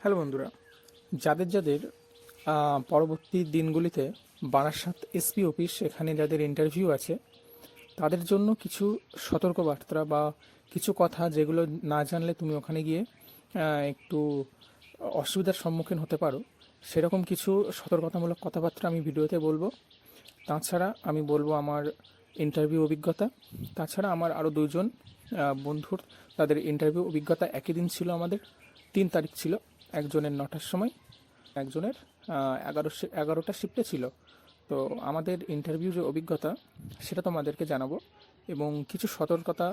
Hello বন্ধুরা, যাদের যাদের পরবর্তী দিনগুলিতে বারাসাত এসপি অফিস এখানে যাদের ইন্টারভিউ আছে তাদের জন্য কিছু সতর্কবার্তা বা কিছু কথা যেগুলো না জানলে তুমি ওখানে গিয়ে একটু অসুবিধার সম্মুখীন হতে পারো, সেরকম কিছু সতর্কতামূলক কথাবার্তা আমি ভিডিওতে বলবো। তাছাড়া আমি বলবো আমার ইন্টারভিউ অভিজ্ঞতা। তাছাড়া আমার আরও দুজন বন্ধুর তাদের ইন্টারভিউ অভিজ্ঞতা একই দিন ছিল, আমাদের 3 তারিখ ছিল। একজনের 9টার সময়, একজনের 11টা শিফটে ছিল। তো আমাদের ইন্টারভিউ যে অভিজ্ঞতা সেটা তোমাদেরকে জানাবো, এবং কিছু সতর্কতা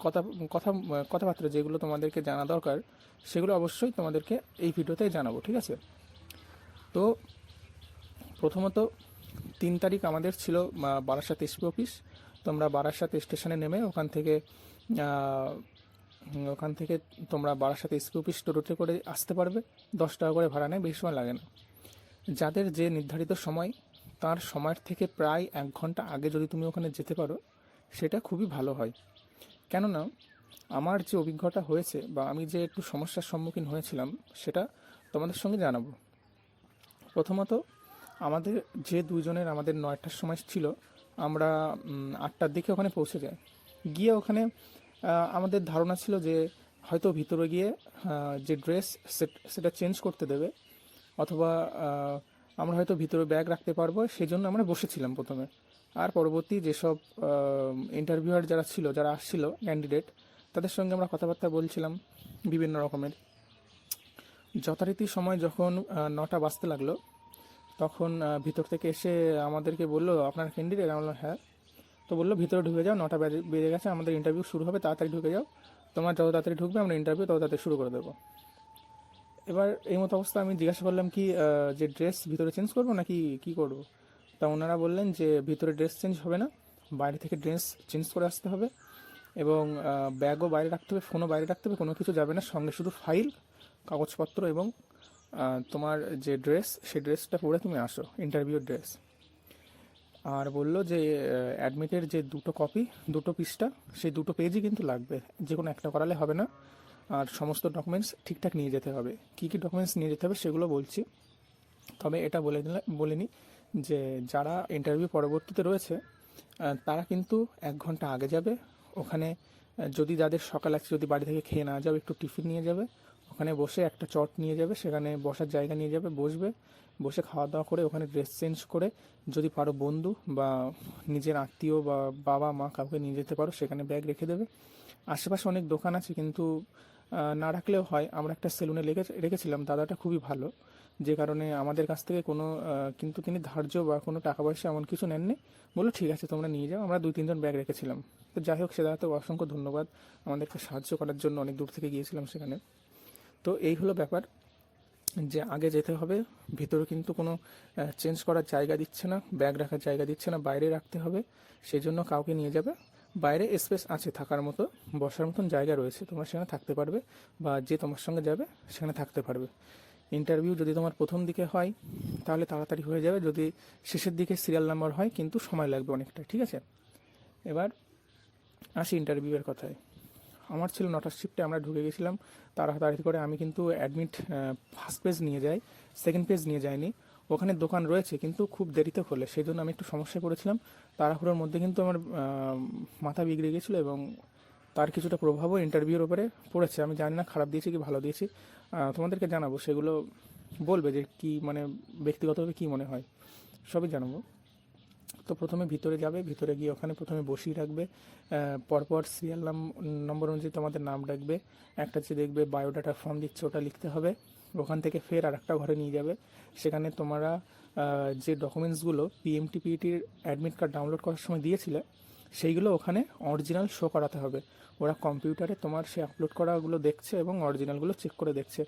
কথা কথা কথাবার্তা যেগুলো তোমাদেরকে জানা দরকার সেগুলো অবশ্যই তোমাদেরকে এই ভিডিওতে জানাবো, ঠিক আছে? তো প্রথমত 3 তারিখ আমাদের ছিল বারাসাত এসপি অফিস। তোমরা বারাসাত স্টেশনে নেমে ওখান থেকে তোমরা বারাসাত এসপি অফিস টোটোতে করে আসতে পারবে। 10 টাকা করে ভাড়া নেয়, বেশি সময় লাগে না। যাদের যে নির্ধারিত সময় তার সময়ের থেকে প্রায় 1 ঘন্টা আগে যদি তুমি ওখানে যেতে পারো সেটা খুবই ভালো হয়। কেননা আমার যে অভিজ্ঞতা হয়েছে বা আমি যে একটু সমস্যার সম্মুখীন হয়েছিলাম সেটা তোমাদের সঙ্গে জানাবো। প্রথমত আমাদের যে দুজনের আমাদের 9টার সময় ছিল, আমরা 8টার দিকে ওখানে পৌঁছে যাই। গিয়ে ওখানে আমাদের ধারণা ছিল যে হয়তো ভিতরে গিয়ে যে ড্রেস সেটা চেঞ্জ করতে দেবে, অথবা আমরা হয়তো ভিতরে ব্যাগ রাখতে পারবো, সেই জন্য আমরা বসেছিলাম প্রথমে। আর পরবর্তী যেসব ইন্টারভিউয়ার যারা ছিল, যারা আসছিল ক্যান্ডিডেট, তাদের সঙ্গে আমরা কথাবার্তা বলছিলাম বিভিন্ন রকমের। যথারীতি সময় যখন 9টা বাজতে লাগলো, তখন ভিতর থেকে এসে আমাদেরকে বললো, আপনার ক্যান্ডিডেট? আমরা বললাম হ্যাঁ। তো বললো ভিতরে ঢুকে যাও, 9টা বেজে গেছে, আমাদের ইন্টারভিউ শুরু হবে, তাড়াতাড়ি ঢুকে যাও, তোমার যত তাড়াতাড়ি ঢুকবে আমরা ইন্টারভিউ তত তাড়াতাড়ি শুরু করে দেবো। এবার এই মতো অবস্থা আমি জিজ্ঞাসা করলাম কি যে ড্রেস ভিতরে চেঞ্জ করবো নাকি কি করবো? তা ওনারা বললেন যে ভিতরে ড্রেস চেঞ্জ হবে না, বাইরে থেকে ড্রেস চেঞ্জ করে আসতে হবে, এবং ব্যাগও বাইরে রাখতে হবে, ফোনও বাইরে রাখতে হবে, কোনো কিছু যাবে না, সঙ্গে শুধু ফাইল, কাগজপত্র এবং তোমার যে ড্রেস সেই ড্রেসটা পরে তুমি আসো, ইন্টারভিউর ড্রেস। আর বললো যে অ্যাডমিটের যে 2 কপি, 2 পৃষ্ঠা, সেই 2 পেজই কিন্তু লাগবে, যে কোনো একটা করালে হবে না। আর সমস্ত ডকুমেন্টস ঠিকঠাক নিয়ে যেতে হবে। কী কী ডকুমেন্টস নিয়ে যেতে হবে সেগুলো বলছি। তবে এটা বলে নিই যে যারা ইন্টারভিউ পরবর্তীতে রয়েছে তারা কিন্তু 1 ঘন্টা আগে যাবে ওখানে। যদি যাদের সকাল আছে, যদি বাড়ি থেকে খেয়ে না যাবে, একটু টিফিন নিয়ে যাবে, ওখানে বসে একটা চট নিয়ে যাবে, সেখানে বসার জায়গা নিয়ে যাবে, বসবে, বসে খাওয়া দাওয়া করে ওখানে ড্রেস চেঞ্জ করে, যদি পারো বন্ধু বা নিজের আত্মীয় বা বাবা মা কাউকে নিয়ে যেতে পারো, সেখানে ব্যাগ রেখে দেবে। আশেপাশে অনেক দোকান আছে, কিন্তু না রাখলেও হয়। আমরা একটা সেলুনে রেখেছিলাম, দাদাটা খুবই ভালো, যে কারণে আমাদের কাছ থেকে কোনো কিন্তু তিনি ধার্য বা কোনো টাকা পয়সা এমন কিছু নেননি। বললো ঠিক আছে তোমরা নিয়ে যাও। আমরা 2-3 জন ব্যাগ রেখেছিলাম। তো যাই হোক, সে দাদাকে অসংখ্য ধন্যবাদ, আমাদেরকে সাহায্য করার জন্য, অনেক দূর থেকে গিয়েছিলাম সেখানে। তো এই হলো ব্যাপার, যে আগে যেতে হবে। ভিতরে কিন্তু কোনো চেঞ্জ করার জায়গা দিচ্ছে না, ব্যাগ রাখার জায়গা দিচ্ছে না, বাইরে রাখতে হবে, সেই জন্য কাউকে নিয়ে যাবে। বাইরে স্পেস আছে থাকার মতো, বসার মতন জায়গা রয়েছে, তোমরা সেখানে থাকতে পারবে, বা যে তোমার সঙ্গে যাবে সেখানে থাকতে পারবে। ইন্টারভিউ যদি তোমার প্রথম দিকে হয় তাহলে তাড়াতাড়ি হয়ে যাবে, যদি শেষের দিকে সিরিয়াল নাম্বার হয় কিন্তু সময় লাগবে অনেকটা, ঠিক আছে? এবার আসি ইন্টারভিউয়ের কথায়। আমার ছিল 9টার শিফটে, আমরা ঢুকে গেছিলাম তাড়াতাড়ি করে। আমি কিন্তু অ্যাডমিট ফার্স্ট পেজ নিয়ে যাই, সেকেন্ড পেজ নিয়ে যাইনি। ওখানে দোকান রয়েছে কিন্তু খুব দেরিতে খোলে, সেই জন্য আমি একটু সমস্যায় পড়েছিলাম। তাড়াহুড়োর মধ্যে কিন্তু আমার মাথা বিগড়ে গেছিলো, এবং তার কিছুটা প্রভাবও ইন্টারভিউর উপরে পড়েছে। আমি জানি না খারাপ দিয়েছি কি ভালো দিয়েছি, তোমাদেরকে জানাবো, সেগুলো বলবে যে কি মানে ব্যক্তিগতভাবে কী মনে হয়, সবই জানাবো। তো প্রথমে ভিতরে যাবে, ভিতরে গিয়ে ওখানে প্রথমে বসিয়ে রাখবে, পরপর সিরিয়াল নম্বর অনুযায়ী তোমাদের নাম ডাকবে, একটা যে দেখবে বায়োডাটা ফর্ম দিচ্ছে ওটা লিখতে হবে। ওখান থেকে ফের আর একটা ঘরে নিয়ে যাবে, সেখানে তোমরা যে ডকুমেন্টসগুলো পিএমটিপিটির অ্যাডমিট কার্ড ডাউনলোড করার সময় দিয়েছিলে সেইগুলো ওখানে অরিজিনাল শো করাতে হবে। ওরা কম্পিউটারে তোমার সে আপলোড করাগুলো দেখছে এবং অরিজিনালগুলো চেক করে দেখছে।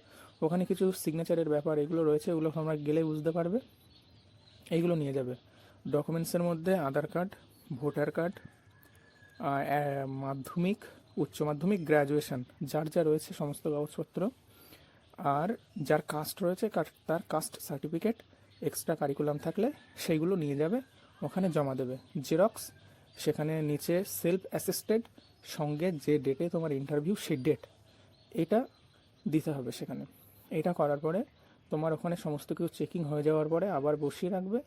ওখানে কিছু সিগনেচারের ব্যাপার এগুলো রয়েছে, এগুলো তোমরা গেলে বুঝতে পারবে। এইগুলো নিয়ে যাবে। ডকুমেন্টসের মধ্যে আধার কার্ড, ভোটার কার্ড, মাধ্যমিক, উচ্চ মাধ্যমিক, গ্র্যাজুয়েশন যার যা রয়েছে সমস্ত কাগজপত্র, আর যার কাস্ট রয়েছে তার কাস্ট সার্টিফিকেট, এক্সট্রা কারিকুলাম থাকলে সেইগুলো নিয়ে যাবে, ওখানে জমা দেবে। জেরক্স, সেখানে নিচে সেলফ অ্যাসিস্টেড, সঙ্গে যে ডেটে তোমার ইন্টারভিউ সেই ডেট, এটা দিতে হবে সেখানে। এটা করার পরে তোমার ওখানে সমস্ত কিছু চেকিং হয়ে যাওয়ার পরে আবার বসিয়ে রাখবে।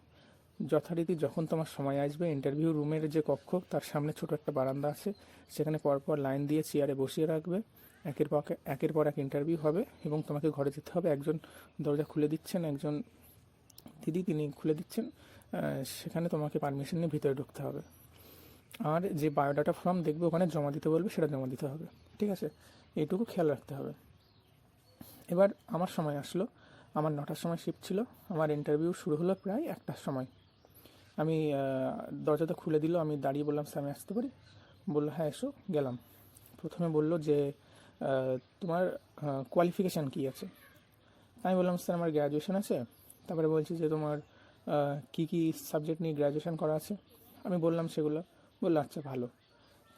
যথারীতি যখন তোমার সময় আসবে, ইন্টারভিউ রুমের যে কক্ষ তার সামনে ছোট একটা বারান্দা আছে, সেখানে পরপর লাইন দিয়ে চেয়ারে বসিয়ে রাখবে। একের পর এক ইন্টারভিউ হবে এবং তোমাকে ঘরে যেতে হবে। একজন দরজা খুলে দিচ্ছেন, একজন দিদি, তিনি খুলে দিচ্ছেন। সেখানে তোমাকে পারমিশন নিয়ে ভিতরে ঢুকতে হবে। আর যে বায়োডাটা ফর্ম দেখবে ওখানে জমা দিতে বলবে, সেটা জমা দিতে হবে। ঠিক আছে, এইটুকু খেয়াল রাখতে হবে। এবার আমার সময় আসলো, আমার 9টার সময় শিফট ছিল। আমার ইন্টারভিউ শুরু হলো প্রায় 1টার সময়। আমি দরজাটা খুলে দিল, আমি দাঁড়িয়ে বললাম, স্যার আমি আসতে পারি? বললো হ্যাঁ এসো। গেলাম। প্রথমে বললো যে তোমার কোয়ালিফিকেশান কী আছে। আমি বললাম স্যার আমার গ্র্যাজুয়েশন আছে। তারপরে বলছি যে তোমার কী কী সাবজেক্ট নিয়ে গ্র্যাজুয়েশন করা আছে। আমি বললাম সেগুলো। বললো আচ্ছা ভালো।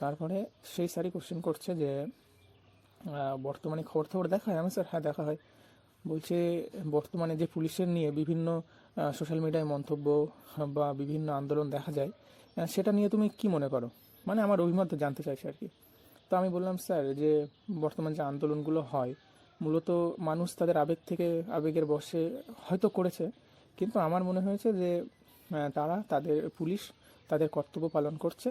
তারপরে সেই স্যারই কোশ্চেন করছে যে বর্তমানে খবর দেখা হয়? আমি স্যার হ্যাঁ দেখা হয়। বলছে বর্তমানে যে পুলিশের নিয়ে বিভিন্ন সোশ্যাল মিডিয়ায় মন্তব্য বা বিভিন্ন আন্দোলন দেখা যায়, সেটা নিয়ে তুমি কি মনে করো? মানে আমার অভিমত জানতে চাইছে আর কি। তো আমি বললাম স্যার যে বর্তমান যে আন্দোলনগুলো হয় মূলত মানুষ তাদের আবেগের বশে হয়তো করেছে, কিন্তু আমার মনে হয়েছে যে পুলিশ তাদের কর্তব্য পালন করছে।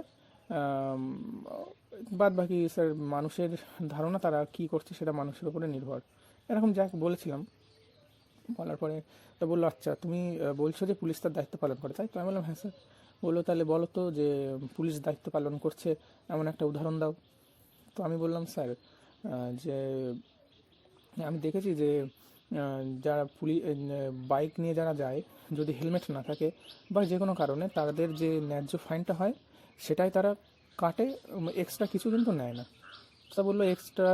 বাদ বাকি স্যার মানুষের ধারণা তারা কি করছে সেটা মানুষের উপরে নির্ভর, এরকম যা বলেছিলাম। বলার পরে তো বললো আচ্ছা তুমি বলছো যে পুলিশ তার দায়িত্ব পালন করে, তাই তো? আমি বললাম হ্যাঁ স্যার। বললো তাহলে বলো তো যে পুলিশ দায়িত্ব পালন করছে এমন একটা উদাহরণ দাও। তো আমি বললাম স্যার যে আমি দেখেছি যে যারা বাইক নিয়ে যারা যায়, যদি হেলমেট না থাকে বা যে কোনো কারণে তাদের যে ন্যায্য ফাইনটা হয় সেটাই তারা কাটে, এক্সট্রা কিছু কিন্তু নেয় না। তা বললো এক্সট্রা,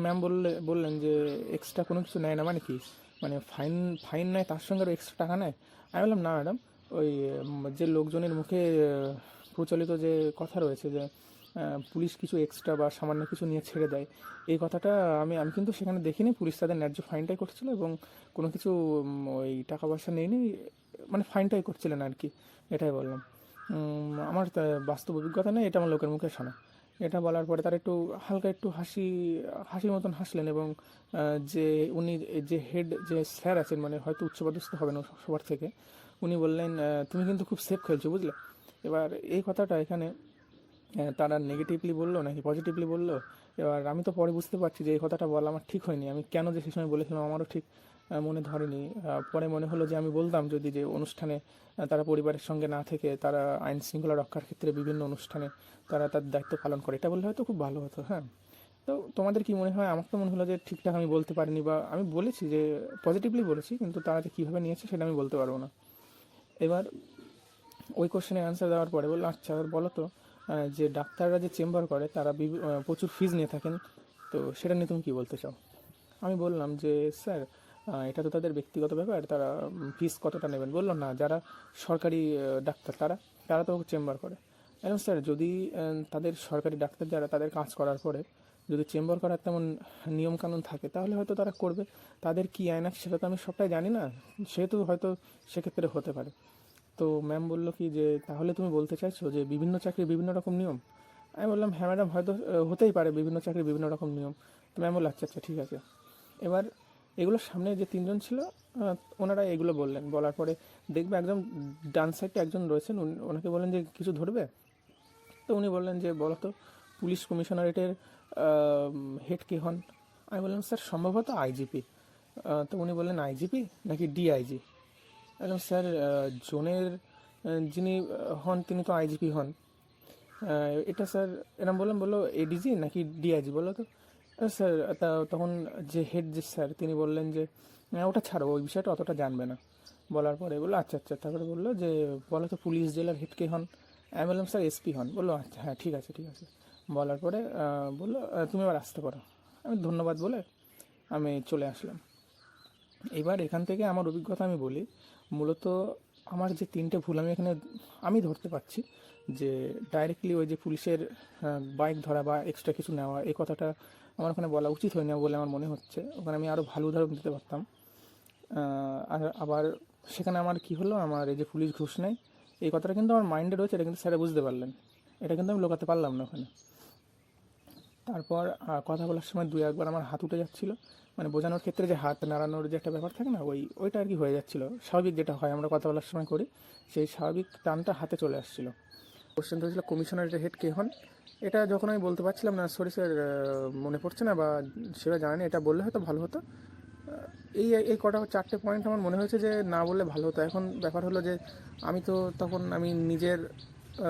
ম্যাম বললেন যে এক্সট্রা কোনো কিছু নেয় না মানে কি? মানে ফাইন ফাইন নেয় তার সঙ্গে আরও এক্সট্রা টাকা নেয়? আমি বললাম না ম্যাডাম, ওই যে লোকজনের মুখে প্রচলিত যে কথা রয়েছে যে পুলিশ কিছু এক্সট্রা বা সামান্য কিছু নিয়ে ছেড়ে দেয়, এই কথাটা আমি আমি কিন্তু সেখানে দেখিনি। পুলিশ তাদের ন্যায্য ফাইনটাই করছিল এবং কোনো কিছু ওই টাকা পয়সা নেয়নি, মানে ফাইনটাই করছিলেন আর কি, এটাই বললাম। আমার বাস্তব অভিজ্ঞতা নেই, এটা আমার লোকের মুখে শোনা। এটা বলার পরে তার একটু হালকা একটু হাসির মতন হাসলেন এবং যে উনি যে হেড যে স্যার আছেন, মানে হয়তো উচ্চপদস্থ হবেন সবার থেকে, উনি বললেন তুমি কিন্তু খুব সেফ খেলছো বুঝলে। এবার এই কথাটা এখানে তারা নেগেটিভলি বললো নাকি পজিটিভলি বললো, এবার আমি তো পরে বুঝতে পারছি যে এই কথাটা বলা আমার ঠিক হয়নি। আমি কেন যে সেই সময় বলেছিলাম আমারও ঠিক মনে ধরেনি। পরে মনে হলো যে আমি বলতাম যদি, যে অনুষ্ঠানে তারা পরিবারের সঙ্গে না থেকে তারা আইন শৃঙ্খলা রক্ষার ক্ষেত্রে বিভিন্ন অনুষ্ঠানে তারা তার দায়িত্ব পালন করে, এটা বললে হয়তো খুব ভালো হতো। হ্যাঁ, তো তোমাদের কি মনে হয়? আমার তো মনে হলো যে ঠিকঠাক আমি বলতে পারিনি, বা আমি বলেছি যে পজিটিভলি বলেছি, কিন্তু তারা যে কীভাবে নিয়েছে সেটা আমি বলতে পারবো না। এবার ওই কোশ্চেনের অ্যান্সার দেওয়ার পরে বললো আচ্ছা বলো তো যে ডাক্তাররা যে চেম্বার করে তারা প্রচুর ফিজ নিয়ে থাকেন, তো সেটা নিয়ে তুমি কী বলতে চাও? আমি বললাম যে স্যার এটা তো তাদের ব্যক্তিগত ব্যাপার, তারা ফিস কতটা নেবেন। বললো না, যারা সরকারি ডাক্তার তারা তারা তো চেম্বার করে। এখন স্যার যদি তাদের সরকারি ডাক্তার যারা, তাদের কাজ করার পরে যদি চেম্বার করার তেমন নিয়মকানুন থাকে তাহলে হয়তো তারা করবে। তাদের কী আইন আছে সেটা তো আমি সবটাই জানি না, সেহেতু হয়তো সেক্ষেত্রে হতে পারে। তো ম্যাম বললো কি যে তাহলে তুমি বলতে চাইছো যে বিভিন্ন চাকরির বিভিন্ন রকম নিয়ম? আমি বললাম হ্যাঁ ম্যাডাম, হয়তো হতেই পারে বিভিন্ন চাকরির বিভিন্ন রকম নিয়ম। তো ম্যাম বললো আচ্ছা আচ্ছা ঠিক আছে। এবার এগুলোর সামনে যে তিনজন ছিল ওনারা এগুলো বললেন। বলার পরে দেখবে একদম ডান সাইডে একজন রয়েছেন, ওনাকে বললেন যে কিছু ধরবে। তো উনি বললেন যে বলো তো পুলিশ কমিশনারেটের হেড কে হন? আমি বললাম স্যার সম্ভবত আইজিপি। তো উনি বললেন আইজিপি নাকি ডিআইজি? বললাম স্যার জোনের যিনি হন তিনি তো আইজিপি হন। এটা স্যার এরম বললাম। বললো এডিজি নাকি ডিআইজি বলো তো? স্যার তখন যে হেড যে স্যার তিনি বললেন যে ওটা ছাড়ো, ওই বিষয়টা অতটা জানবে না। বলার পরে বললো আচ্ছা আচ্ছা। তারপরে বললো যে বলো তো পুলিশ জেলার হেড কে হন? আমি বললাম স্যার এসপি হন। বললো আচ্ছা হ্যাঁ ঠিক আছে ঠিক আছে। বলার পরে বললো তুমি এবার আসতে পারো। আমি ধন্যবাদ বলে আমি চলে আসলাম। এবার এখান থেকে আমার অভিজ্ঞতা আমি বলি। মূলত আমার যে তিনটে ভুল আমি এখানে আমি ধরতে পারছি, যে ডাইরেক্টলি ওই যে পুলিশের বাইক ধরা বা এক্সট্রা কিছু নেওয়া, এই কথাটা আমার ওখানে বলা উচিত হয় না বলে আমার মনে হচ্ছে। ওখানে আমি আরও ভালো উদাহরণ দিতে পারতাম। আর আবার সেখানে আমার কি হলো, আমার এই যে পুলিশ ঘুষ নেয় এই কথাটা কিন্তু আমার মাইন্ডে রয়েছে, এটা কিন্তু স্যারে বুঝতে পারলেন, এটা কিন্তু আমি লোকাতে পারলাম না ওখানে। তারপর কথা বলার সময় দু একবার আমার হাত উঠে যাচ্ছিলো, মানে বোঝানোর ক্ষেত্রে যে হাত নাড়ানোর যে একটা ব্যাপার থাকে না, ওইটা আর কি হয়ে যাচ্ছিলো, স্বাভাবিক যেটা হয় আমরা কথা বলার সময় করি, সেই স্বাভাবিক টানটা হাতে চলে আসছিলো। কোশ্চেন ধরেছিল কমিশনারের হেড কে হন। এটা যখন আমি বলতে পারছিলাম না, সরি স্যার মনে পড়ছে না বা সেটা জানি, এটা বললে হয়তো ভালো হতো। এই এই কটা 4টে পয়েন্ট আমার মনে হয়েছে যে না বললে ভালো হতো। এখন ব্যাপার হলো যে আমি তো তখন আমি নিজের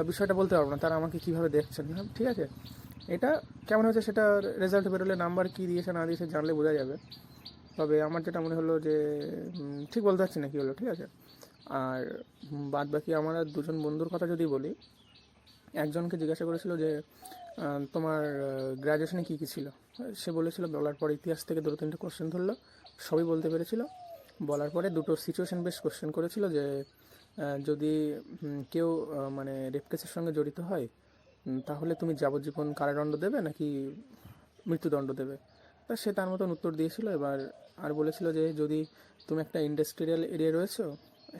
বিষয়টা বলতে পারবো না, তারা আমাকে কীভাবে দেখছেন। হ্যাঁ ঠিক আছে, এটা কেমন হয়েছে সেটা রেজাল্ট বেরোলে, নাম্বার কী দিয়েছে না দিয়েছে জানলে বোঝা যাবে। তবে আমার যেটা মনে হলো যে ঠিক বলতে পারছি না কী হলো, ঠিক আছে। আর বাদ বাকি আমার আর দুজন বন্ধুর কথা যদি বলি, একজনকে জিজ্ঞাসা করেছিল যে তোমার গ্র্যাজুয়েশনে কী কী ছিল। সে বলেছিল, বলার পর ইতিহাস থেকে 2-3টে কোশ্চেন ধরলো, সবই বলতে পেরেছিল। বলার পরে 2টো সিচুয়েশন বেস কোশ্চেন করেছিল যে যদি কেউ মানে রেপ কেসের সঙ্গে জড়িত হয় তাহলে তুমি যাবজ্জীবন কারাদণ্ড দেবে নাকি মৃত্যুদণ্ড দেবে। তা সে তার মতন উত্তর দিয়েছিল। এবার আর বলেছিল যে যদি তুমি একটা ইন্ডাস্ট্রিয়াল এরিয়ায় রয়েছো,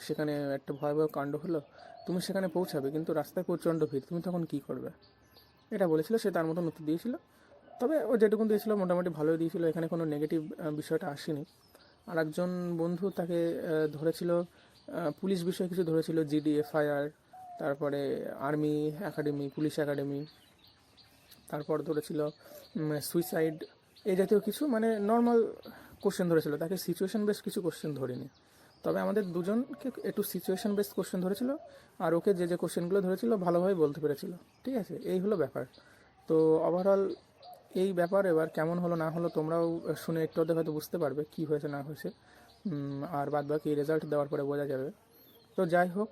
সেখানে একটা ভয়াবহ কাণ্ড হলো, তুমি সেখানে পৌঁছাবে কিন্তু রাস্তায় প্রচণ্ড ভিড়, তুমি তখন কী করবে, এটা বলেছিল। সে তার মতন উত্তর দিয়েছিল। তবে ও যেটুকুন দিয়েছিল মোটামুটি ভালোই দিয়েছিল, এখানে কোনো নেগেটিভ বিষয়টা আসেনি। আর একজন বন্ধু তাকে ধরেছিল পুলিশ বিষয়ে কিছু ধরেছিল, জিডি, এফআইআর, তারপরে আর্মি একাডেমি, পুলিশ একাডেমি, তারপর ধরেছিল সুইসাইড, এই জাতীয় কিছু মানে নর্মাল কোশ্চেন ধরেছিল। তাকে সিচুয়েশন বেস কিছু কোশ্চেন ধরেনি। তবে আমাদের দুজনকে একটু সিচুয়েশন বেস কোশ্চেন ধরেছিল, আর ওকে যে যে কোশ্চেনগুলো ধরেছিল ভালোভাবে বলতে পেরেছিল। ঠিক আছে, এই হলো ব্যাপার। তো ওভারঅল এই ব্যাপার। এবার কেমন হলো না হলো তোমরাও শুনে একটু অর্ধেক হয়তো বুঝতে পারবে কী হয়েছে না হয়েছে, আর বাদ বাকি রেজাল্ট দেওয়ার পরে বোঝা যাবে। তো যাই হোক,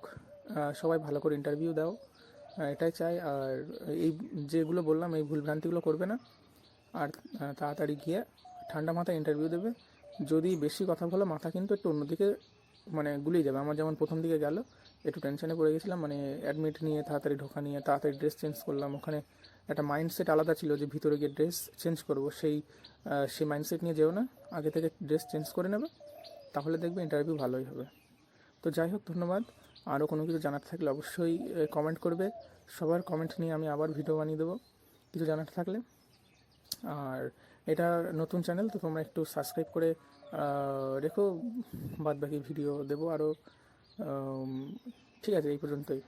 সবাই ভালো করে ইন্টারভিউ দাও, এটাই চাই। আর এই যেগুলো বললাম এই ভুলভ্রান্তিগুলো করবে না, আর তাড়াতাড়ি গিয়ে ঠান্ডা মাথায় ইন্টারভিউ দেবে। যদি বেশি কথা বলো মাথা কিন্তু একটু অন্যদিকে মানে গুলিয়ে যাবে। আমার যেমন প্রথম দিকে গেল, একটু টেনশনে পড়ে গেছিলাম, মানে অ্যাডমিট নিয়ে তাড়াতাড়ি ঢোকা নিয়ে, তাড়াতাড়ি ড্রেস চেঞ্জ করলাম। ওখানে একটা মাইন্ডসেট আলাদা ছিল যে ভিতরে গিয়ে ড্রেস চেঞ্জ করবো, সেই মাইন্ডসেট নিয়ে যেও না, আগে থেকে ড্রেস চেঞ্জ করে নেবে, তাহলে দেখবে ইন্টারভিউ ভালোই হবে। তো যাই হোক, ধন্যবাদ। আরও কোনো কিছু জানার থাকলে অবশ্যই কমেন্ট করবে। সবার কমেন্ট নিয়ে আমি আবার ভিডিও বানিয়ে দেবো কিছু জানার থাকলে। আর এটা নতুন চ্যানেল, তো তোমরা একটু সাবস্ক্রাইব করে রেখো, বাদ বাকি ভিডিও দেবো আরও। ঠিক আছে, এই পর্যন্তই।